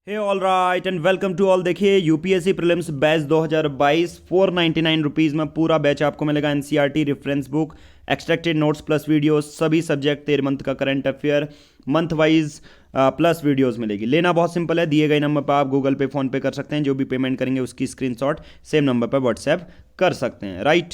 Hey all right and welcome to all. देखिए UPSC prelims batch 2022 ₹499 में पूरा batch आपको मिलेगा। NCERT reference book, extracted notes plus videos, सभी सब्जेक्ट 13 मंथ का current affair month wise plus videos मिलेगी। लेना बहुत सिंपल है, दिए गए नंबर पर आप गूगल पे फोन पे कर सकते हैं। जो भी पेमेंट करेंगे उसकी स्क्रीनशॉट सेम नंबर पर व्हाट्सएप कर सकते हैं। राइट,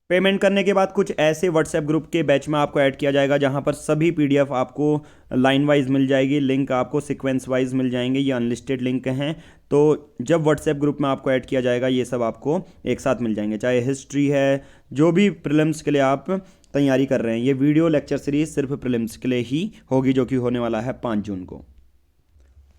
पेमेंट करने के बाद कुछ ऐसे व्हाट्सएप ग्रुप के बैच में आपको ऐड किया जाएगा जहां पर सभी पीडीएफ आपको लाइन वाइज मिल जाएगी, लिंक आपको सीक्वेंस वाइज मिल जाएंगे। ये अनलिस्टेड लिंक हैं, तो जब व्हाट्सएप ग्रुप में आपको ऐड किया जाएगा ये सब आपको एक साथ मिल जाएंगे। चाहे हिस्ट्री है, जो भी प्रीलिम्स के लिए आप तैयारी कर रहे हैं। ये वीडियो लेक्चर सीरीज सिर्फ प्रीलिम्स के लिए ही होगी, जो कि होने वाला है 5 जून को।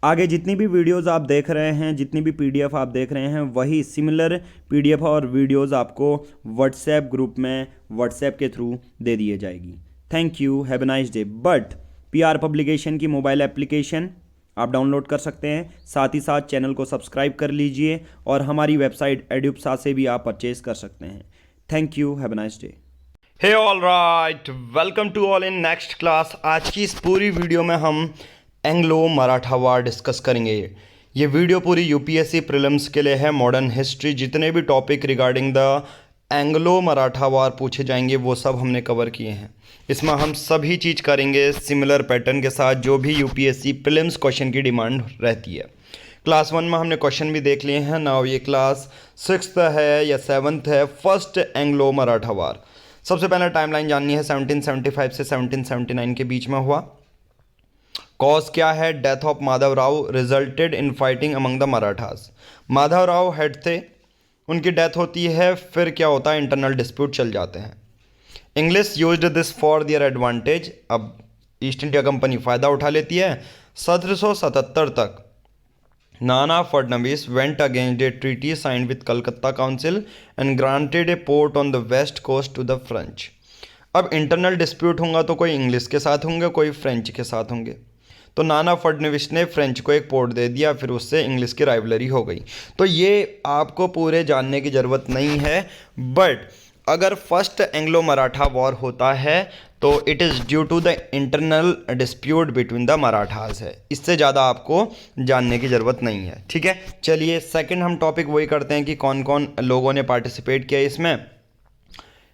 आगे जितनी भी वीडियोस आप देख रहे हैं, जितनी भी पीडीएफ आप देख रहे हैं, वही सिमिलर पीडीएफ और वीडियोस आपको व्हाट्सएप ग्रुप में व्हाट्सएप के थ्रू दे दिए जाएगी। Thank you, have a nice day. But PR publication की मोबाइल एप्लीकेशन आप डाउनलोड कर सकते हैं, साथ ही साथ चैनल को सब्सक्राइब कर लीजिए और हमारी वेबसाइट एड्यूप्सा से भी आप परचेज कर सकते हैं। Thank you, have a nice day. Hey all right, welcome to all in next class. आज की इस पूरी वीडियो में हम एंग्लो मराठा वार डिस्कस करेंगे। ये वीडियो पूरी यूपीएससी प्रीलिम्स के लिए है। मॉडर्न हिस्ट्री, जितने भी topic regarding the Anglo Maratha war पूछे जाएंगे वो सब हमने कवर किए हैं। इसमें हम सभी चीज़ करेंगे सिमिलर पैटर्न के साथ, जो भी यूपीएससी प्रीलिम्स क्वेश्चन की डिमांड रहती है। क्लास 1 में हमने क्वेश्चन भी देख लिए हैं। नाउ ये क्लास 6th है या 7th है, फर्स्ट एंग्लो मराठा वार। सबसे पहले टाइमलाइन जाननी है। 1775 से 1779 के बीच में हुआ। कॉज क्या है? Death of Madhav Rao resulted in fighting among the Marathas. Madhav Rao head थे, उनकी डेथ होती है। फिर क्या होता है? इंटरनल डिस्प्यूट चल जाते हैं। English used this for their advantage. अब ईस्ट इंडिया कंपनी फ़ायदा उठा लेती है। 1777 तक Nana Phadnavis went against a treaty signed with Calcutta council and granted a port on the west coast to the French. अब इंटरनल डिस्प्यूट होगा तो कोई इंग्लिश के साथ होंगे, कोई फ्रेंच के साथ होंगे। तो नाना फडणवीस ने फ्रेंच को एक पोर्ट दे दिया, फिर उससे इंग्लिश की राइवलरी हो गई। तो ये आपको पूरे जानने की ज़रूरत नहीं है, बट अगर फर्स्ट एंग्लो मराठा वॉर होता है तो it is due to the internal dispute between the Marathas है। इससे ज़्यादा आपको जानने की ज़रूरत नहीं है। ठीक है, चलिए सेकंड हम टॉपिक वही करते हैं कि कौन कौन लोगों ने पार्टिसिपेट किया इसमें,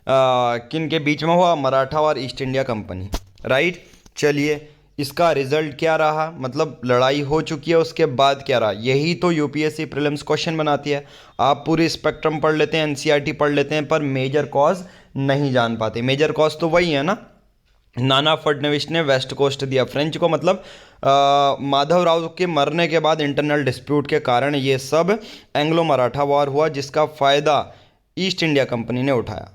किन के बीच में हुआ, मराठा और ईस्ट इंडिया कंपनी। राइट, चलिए इसका रिजल्ट क्या रहा, मतलब लड़ाई हो चुकी है उसके बाद क्या रहा, यही तो यूपीएससी प्रीलिम्स क्वेश्चन बनाती है। आप पूरी स्पेक्ट्रम पढ़ लेते हैं, एनसीईआरटी पढ़ लेते हैं, पर मेजर कॉज नहीं जान पाते। मेजर कॉज तो वही है ना, नाना फडणवीस ने वेस्ट कोस्ट दिया फ्रेंच को, मतलब माधव राव के मरने के बाद इंटरनल डिस्प्यूट के कारण ये सब एंग्लो मराठा वॉर हुआ, जिसका फ़ायदा ईस्ट इंडिया कंपनी ने उठाया।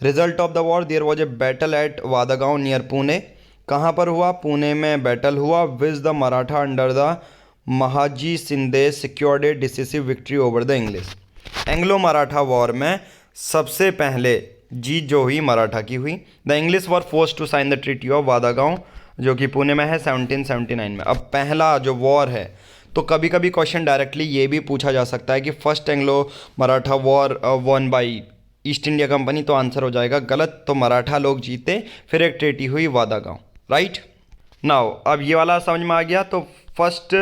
Result of the war, there was a battle at Vadgaon near Pune. कहाँ पर हुआ? पुणे में बैटल हुआ। Which the Maratha under the Mahaji Shinde secured a decisive victory over the English. Anglo Maratha war में सबसे पहले जीत जो हुई मराठा की हुई। The English were forced to sign the treaty of Vadgaon, जो कि पुणे में है 1779 में। अब पहला जो वॉर है, तो कभी कभी क्वेश्चन डायरेक्टली ये भी पूछा जा सकता है कि first Anglo Maratha war one by east India company, तो आंसर हो जाएगा गलत। तो मराठा लोग जीते, फिर एक ट्रीटी हुई वादागांव। राइट, नाउ अब ये वाला समझ में आ गया। तो फर्स्ट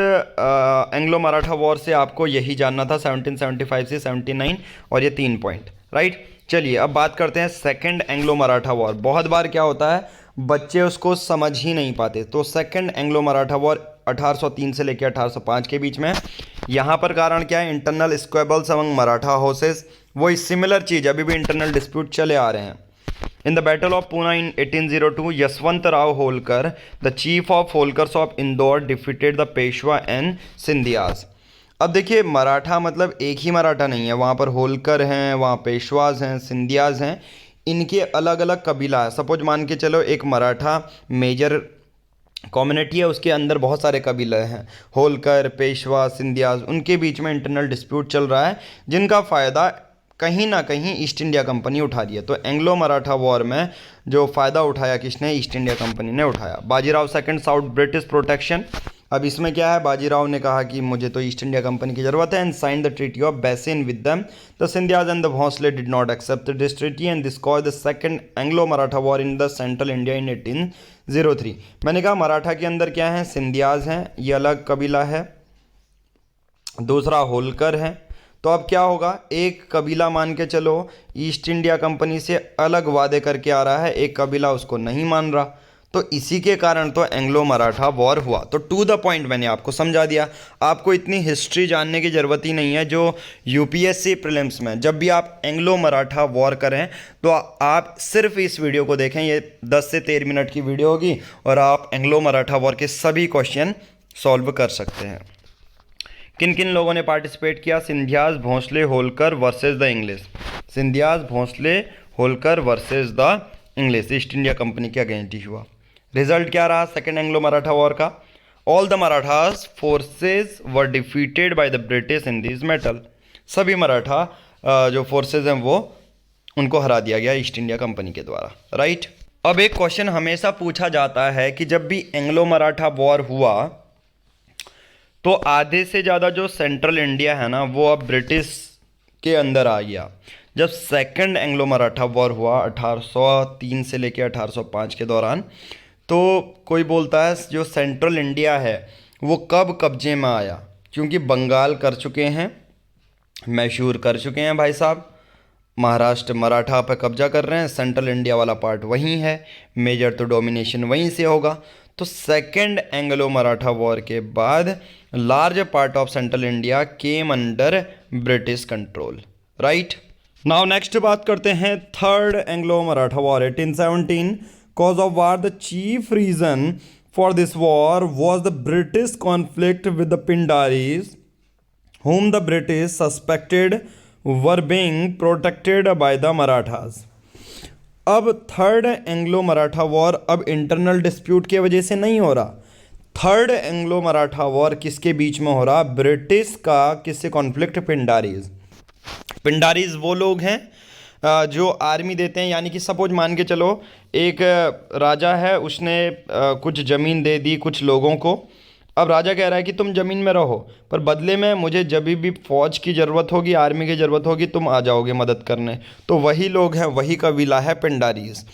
एंग्लो मराठा वॉर से आपको यही जानना था, 1775 से 79, और ये 3 पॉइंट। राइट, चलिए अब बात करते हैं सेकंड एंग्लो मराठा वॉर। बहुत बार क्या होता है, बच्चे उसको समझ ही नहीं पाते। तो सेकंड एंग्लो मराठा वॉर 1803 से लेकर 1805 के बीच में। यहाँ पर कारण क्या है? Internal squabbles among Maratha houses. वही सिमिलर चीज़, अभी भी इंटरनल डिस्प्यूट चले आ रहे हैं। In the Battle of Pune in 1802, Yashwant Rao Holkar, the chief of Holkars of Indore, defeated the Peshwa and Scindias. अब देखिए, मराठा मतलब एक ही मराठा नहीं है, वहाँ पर होलकर हैं, वहाँ पेशवाज हैं, सिंधियाज हैं। इनके अलग अलग कबीला है। सपोज मान के चलो एक मराठा मेजर कम्युनिटी है, उसके अंदर बहुत सारे कबीले हैं, होलकर, पेशवा, सिंधियाज। उनके बीच में इंटरनल डिस्प्यूट चल रहा है, जिनका फ़ायदा कहीं ना कहीं ईस्ट इंडिया कंपनी उठा रही है। तो एंग्लो मराठा वॉर में जो फ़ायदा उठाया किसने? ईस्ट इंडिया कंपनी ने उठाया। Bajirao second south British protection. अब इसमें क्या है? बाजीराव ने कहा कि मुझे तो ईस्ट इंडिया कंपनी की ज़रूरत है, and sign the treaty of Bassein with them. The Scindias and the Bhonsle did not accept this treaty and this cause the second Anglo Maratha war in the central India in 1803। मैंने कहा मराठा के अंदर क्या है? सिंधियाज हैं, ये अलग कबीला है, दूसरा होलकर है। तो अब क्या होगा, एक कबीला मान के चलो ईस्ट इंडिया कंपनी से अलग वादे करके आ रहा है, एक कबीला उसको नहीं मान रहा, तो इसी के कारण तो एंग्लो मराठा वॉर हुआ। तो टू द पॉइंट मैंने आपको समझा दिया, आपको इतनी हिस्ट्री जानने की ज़रूरत ही नहीं है। जो यूपीएससी प्रीलिम्स में जब भी आप एंग्लो मराठा वॉर करें तो आप सिर्फ इस वीडियो को देखें, ये 10 से 13 मिनट की वीडियो होगी और आप एंग्लो मराठा वॉर के सभी क्वेश्चन सॉल्व कर सकते हैं। किन किन लोगों ने पार्टिसिपेट किया? Scindias, Bhonsle, Holkar versus the English. Scindias, Bhonsle, Holkar versus the English, East India company के अगेंस्ट ही हुआ। रिजल्ट क्या रहा सेकेंड एंग्लो मराठा वॉर का? All the Marathas forces were defeated by the British in this battle. सभी मराठा जो फोर्सेज हैं वो उनको हरा दिया गया ईस्ट इंडिया कंपनी के द्वारा, राइट। अब एक क्वेश्चन हमेशा पूछा जाता है कि जब भी एंग्लो मराठा वॉर हुआ तो आधे से ज़्यादा जो सेंट्रल इंडिया है ना वो अब ब्रिटिश के अंदर आ गया। जब सेकंड एंग्लो मराठा वॉर हुआ 1803 से लेकर 1805 के दौरान, तो कोई बोलता है जो सेंट्रल इंडिया है वो कब कब्जे में आया, क्योंकि बंगाल कर चुके हैं, मैसूर कर चुके हैं भाई साहब, महाराष्ट्र मराठा पर कब्जा कर रहे हैं, सेंट्रल इंडिया वाला पार्ट वहीं है, मेजर तो डोमिनेशन वहीं से होगा। तो सेकेंड एंग्लो मराठा वॉर के बाद large part of central India came under British control, right. Now next बात करते हैं third Anglo Maratha war 1817। Cause of war, the chief reason for this war was the British conflict with the Pindaris whom the British suspected were being protected by the Marathas। अब third Anglo Maratha war अब internal dispute की वजह से नहीं हो रहा। Third Anglo Maratha war किसके बीच में हो रहा? ब्रिटिश का किससे कॉन्फ्लिक्ट? पिंडारीज। पिंडारीज वो लोग हैं जो आर्मी देते हैं, यानी कि सपोज मान के चलो एक राजा है, उसने कुछ ज़मीन दे दी कुछ लोगों को। अब राजा कह रहा है कि तुम ज़मीन में रहो, पर बदले में मुझे जब भी फ़ौज की ज़रूरत होगी, आर्मी की ज़रूरत होगी, तुम आ जाओगे मदद करने। तो वही लोग हैं, वही कबीला है पिंडारीज।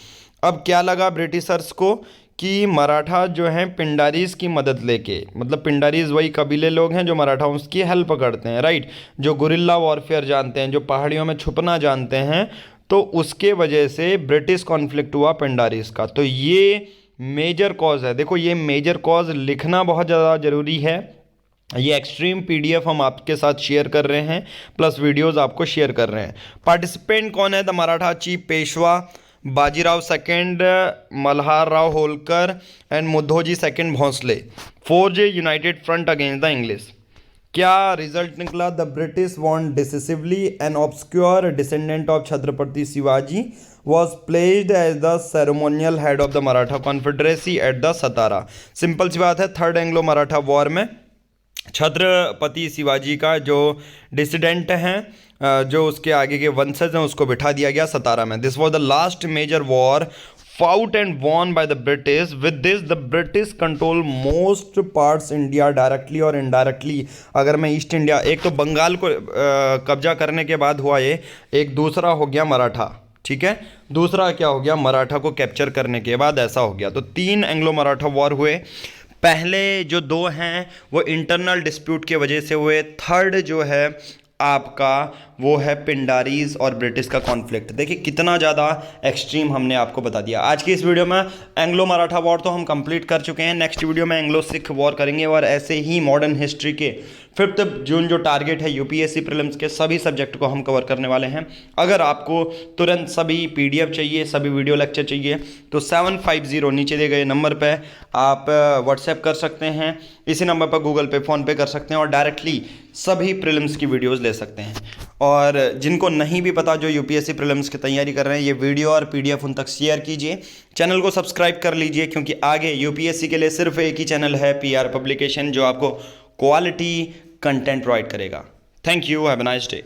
अब क्या लगा ब्रिटिशर्स को कि मराठा जो हैं पिंडारीज की मदद लेके, मतलब पिंडारीज वही कबीले लोग हैं जो मराठाओं की हेल्प करते हैं, राइट, जो गुरिल्ला वॉरफेयर जानते हैं, जो पहाड़ियों में छुपना जानते हैं। तो उसके वजह से ब्रिटिश कॉन्फ्लिक्ट हुआ पिंडारीज का। तो ये मेजर कॉज है। देखो ये मेजर कॉज लिखना बहुत ज़्यादा ज़रूरी है। ये एक्सट्रीम पीडीएफ हम आपके साथ शेयर कर रहे हैं, प्लस वीडियोस आपको शेयर कर रहे हैं। पार्टिसिपेंट कौन है? The Maratha chief Peshwa Bajirao second, Malhar Rao Holkar and Mudhoji second Bhonsle forge united front against the English. क्या रिजल्ट निकला? The British won decisively, an obscure descendant of Chhatrapati Shivaji was placed as the ceremonial head of the Maratha Confederacy at the Satara। Simple सी बात है, third Anglo Maratha war में छत्रपति शिवाजी का जो dissident हैं, जो उसके आगे के वंशज हैं, उसको बिठा दिया गया सतारा में। This was the last major war fought and won by the British। With this the British control most parts India directly और indirectly। अगर मैं ईस्ट इंडिया, एक तो बंगाल को कब्जा करने के बाद हुआ ये, एक दूसरा हो गया मराठा, ठीक है, दूसरा क्या हो गया? मराठा को कैप्चर करने के बाद ऐसा हो गया। तो 3 एंग्लो मराठा वॉर हुए। पहले जो 2 हैं वो इंटरनल डिस्प्यूट की वजह से हुए, थर्ड जो है आपका वो है पिंडारीज और ब्रिटिश का कॉन्फ्लिक्ट। देखिए कितना ज़्यादा एक्सट्रीम हमने आपको बता दिया। आज की इस वीडियो में एंग्लो मराठा वॉर तो हम कंप्लीट कर चुके हैं, नेक्स्ट वीडियो में एंग्लो सिख वॉर करेंगे और ऐसे ही मॉडर्न हिस्ट्री के 5 जून जो टारगेट है यूपीएससी प्रीलिम्स के सभी सब्जेक्ट को हम कवर करने वाले हैं। अगर आपको तुरंत सभी पीडीएफ चाहिए, सभी वीडियो लेक्चर चाहिए तो 750 नीचे दिए गए नंबर पर आप व्हाट्सएप कर सकते हैं, इसी नंबर पर गूगल पे, फ़ोन पे कर सकते हैं और डायरेक्टली सभी प्रीलिम्स की वीडियोज़ ले सकते हैं। और जिनको नहीं भी पता, जो यूपीएससी प्रीलिम्स की तैयारी कर रहे हैं, ये वीडियो और पीडीएफ उन तक शेयर कीजिए, चैनल को सब्सक्राइब कर लीजिए, क्योंकि आगे यूपीएससी के लिए सिर्फ एक ही चैनल है, पीआर पब्लिकेशन, जो आपको क्वालिटी कंटेंट प्रोवाइड करेगा। Thank you, have a nice day.